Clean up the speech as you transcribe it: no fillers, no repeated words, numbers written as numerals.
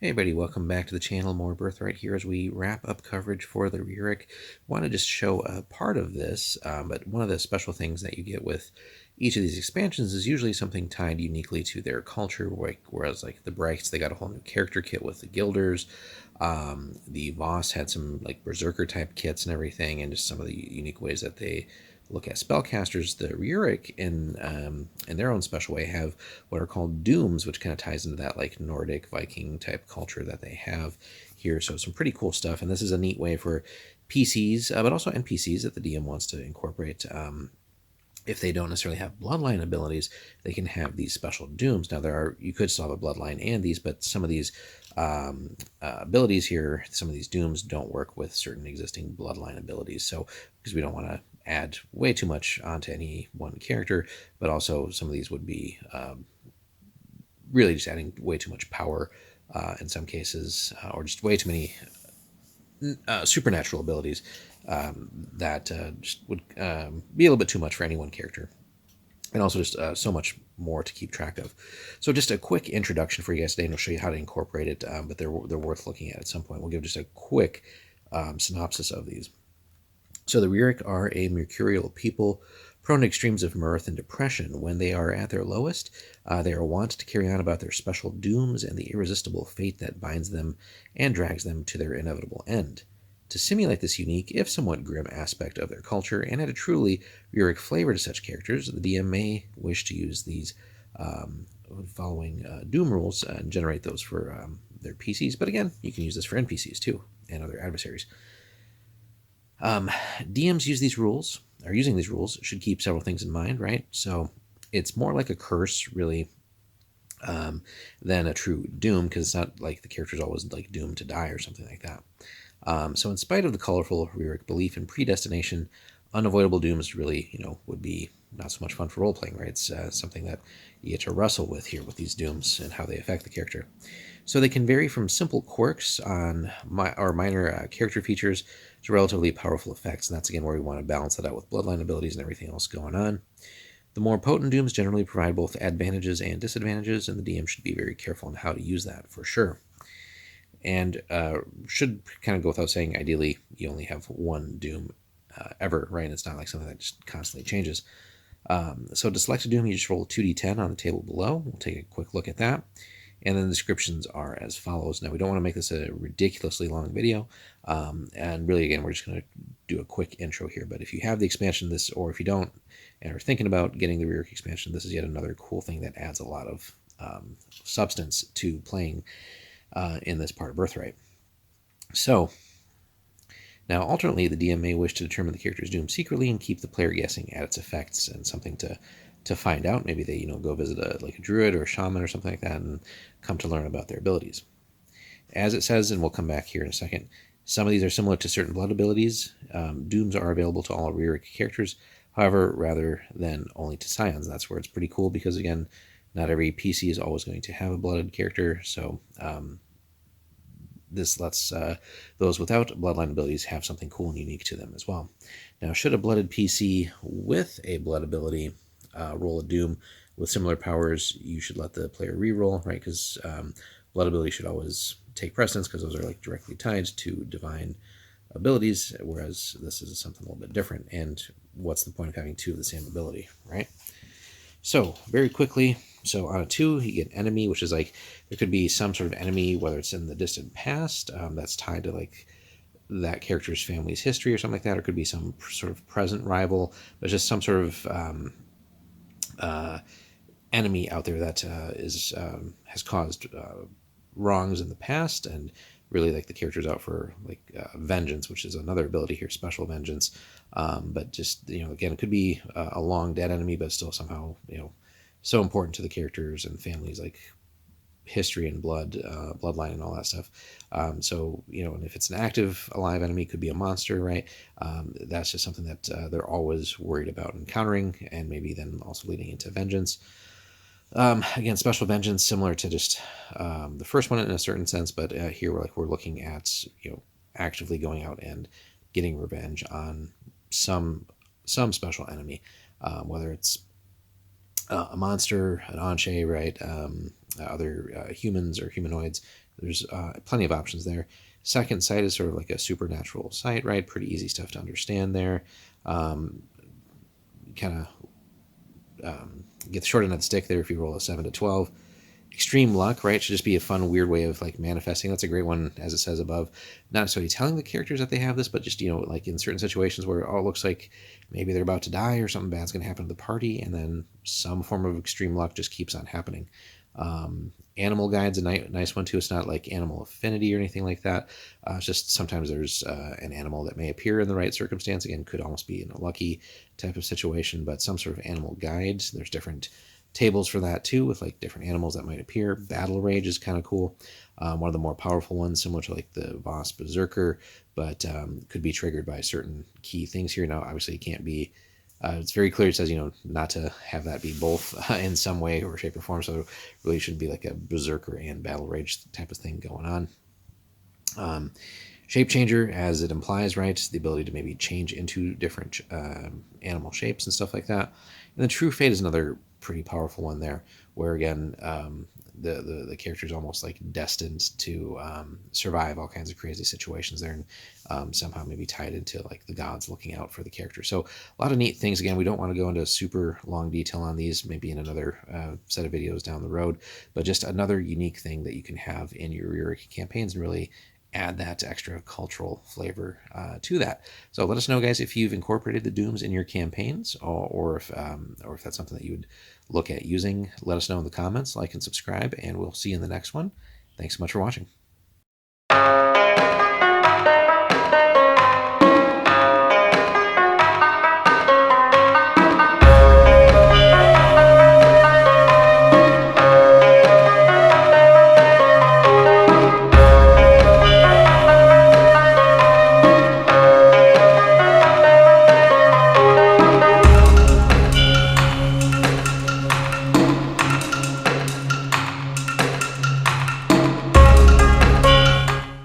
Hey everybody, welcome back to the channel. More Birthright here as we wrap up coverage for the Rjurik. Want to just show a part of this, but one of the special things that you get with each of these expansions is usually something tied uniquely to their culture, whereas like the Brights, they got a whole new character kit with the Guilders. The Voss had some like Berserker type kits and everything, and just some of the unique ways that they look at spellcasters. The Rjurik, in their own special way, have what are called dooms, which kind of ties into that like Nordic Viking type culture that they have here. So some pretty cool stuff, and this is a neat way for PCs, but also NPCs that the DM wants to incorporate. If they don't necessarily have bloodline abilities, they can have these special dooms. Now, you could still have a bloodline and these, but some of these abilities here, some of these dooms don't work with certain existing bloodline abilities. So, because we don't want to add way too much onto any one character, but also some of these would be really just adding way too much power in some cases, or just way too many supernatural abilities that just would be a little bit too much for any one character. And also just so much more to keep track of. So just a quick introduction for you guys today, and I'll show you how to incorporate it, but they're worth looking at some point. We'll give just a quick synopsis of these. So the Rjurik are a mercurial people, prone to extremes of mirth and depression. When they are at their lowest, they are wont to carry on about their special dooms and the irresistible fate that binds them and drags them to their inevitable end. To simulate this unique, if somewhat grim aspect of their culture, and add a truly Rjurik flavor to such characters, the DM may wish to use these following Doom rules and generate those for their PCs. But again, you can use this for NPCs too, and other adversaries. DMs using these rules should keep several things in mind, right? So it's more like a curse, really, than a true doom, because it's not like the character's always like doomed to die or something like that. So in spite of the colorful Rjurik belief in predestination, unavoidable dooms really, would be not so much fun for role-playing, right? It's something that you get to wrestle with here with these dooms and how they affect the character. So they can vary from simple quirks or minor character features to relatively powerful effects, and that's again where we want to balance that out with bloodline abilities and everything else going on. The more potent dooms generally provide both advantages and disadvantages, and the DM should be very careful on how to use that for sure. And should kind of go without saying, ideally, you only have one doom ever, right? It's not like something that just constantly changes. So to select a doom, you just roll 2d10 on the table below. We'll take a quick look at that. And then the descriptions are as follows. Now, we don't want to make this a ridiculously long video. And really, again, we're just going to do a quick intro here. But if you have the expansion, or if you don't, and are thinking about getting the Rjurik expansion, this is yet another cool thing that adds a lot of substance to playing in this part of Birthright. So, now alternately, the DM may wish to determine the character's doom secretly and keep the player guessing at its effects, and something to find out. Maybe they, go visit a druid or a shaman or something like that and come to learn about their abilities. As it says, and we'll come back here in a second, some of these are similar to certain blood abilities. Dooms are available to all Rjurik characters, however, rather than only to scions. That's where it's pretty cool, because again, not every PC is always going to have a blooded character, so this lets those without bloodline abilities have something cool and unique to them as well. Now, should a blooded PC with a blood ability roll a doom with similar powers, you should let the player re-roll, right? Because blood ability should always take precedence, because those are like directly tied to divine abilities, whereas this is something a little bit different. And what's the point of having two of the same ability, right? So very quickly, so on a 2, you get enemy, which is like, there could be some sort of enemy, whether it's in the distant past, that's tied to like that character's family's history or something like that, or it could be some sort of present rival, but just some sort of enemy out there that has caused wrongs in the past, and really like the character's out for like vengeance, which is another ability here, special vengeance. But just, again, it could be a long dead enemy, but still somehow, so important to the characters and families, like history and bloodline and all that stuff. So, and if it's an active alive enemy, it could be a monster, right? That's just something that they're always worried about encountering, and maybe then also leading into vengeance. Again, special vengeance, similar to just the first one in a certain sense, but here we're looking at actively going out and getting revenge on some special enemy, whether it's a monster, an Anshe, right? Other humans or humanoids, there's plenty of options there. Second sight is sort of like a supernatural sight, right? Pretty easy stuff to understand there. Kind of get the short end of the stick there if you roll a 7 to 12. Extreme luck, right? Should just be a fun, weird way of like manifesting. That's a great one, as it says above. Not necessarily telling the characters that they have this, but just, like in certain situations where it looks like maybe they're about to die or something bad's going to happen to the party, and then some form of extreme luck just keeps on happening. Animal guide's a nice one too. It's not like animal affinity or anything like that. It's just sometimes there's an animal that may appear in the right circumstance. Again, could almost be in a lucky type of situation, but some sort of animal guides. There's different tables for that too, with like different animals that might appear. Battle rage is kind of cool. One of the more powerful ones, similar to like the Voss Berserker, but could be triggered by certain key things here. Now, obviously, it can't be. It's very clear. It says, not to have that be both in some way or shape or form. So it really should be like a Berserker and Battle Rage type of thing going on. Shape changer, as it implies, right? The ability to maybe change into different animal shapes and stuff like that. And then True Fate is another pretty powerful one there, where again, the character is almost like destined to survive all kinds of crazy situations there, and somehow maybe tied into like the gods looking out for the character. So a lot of neat things. Again, we don't want to go into super long detail on these, maybe in another set of videos down the road, but just another unique thing that you can have in your Rjurik campaigns and really add that extra cultural flavor to that. So let us know, guys, if you've incorporated the dooms in your campaigns, or if that's something that you would look at using. Let us know in the comments. Like and subscribe, and we'll see you in the next one. Thanks so much for watching.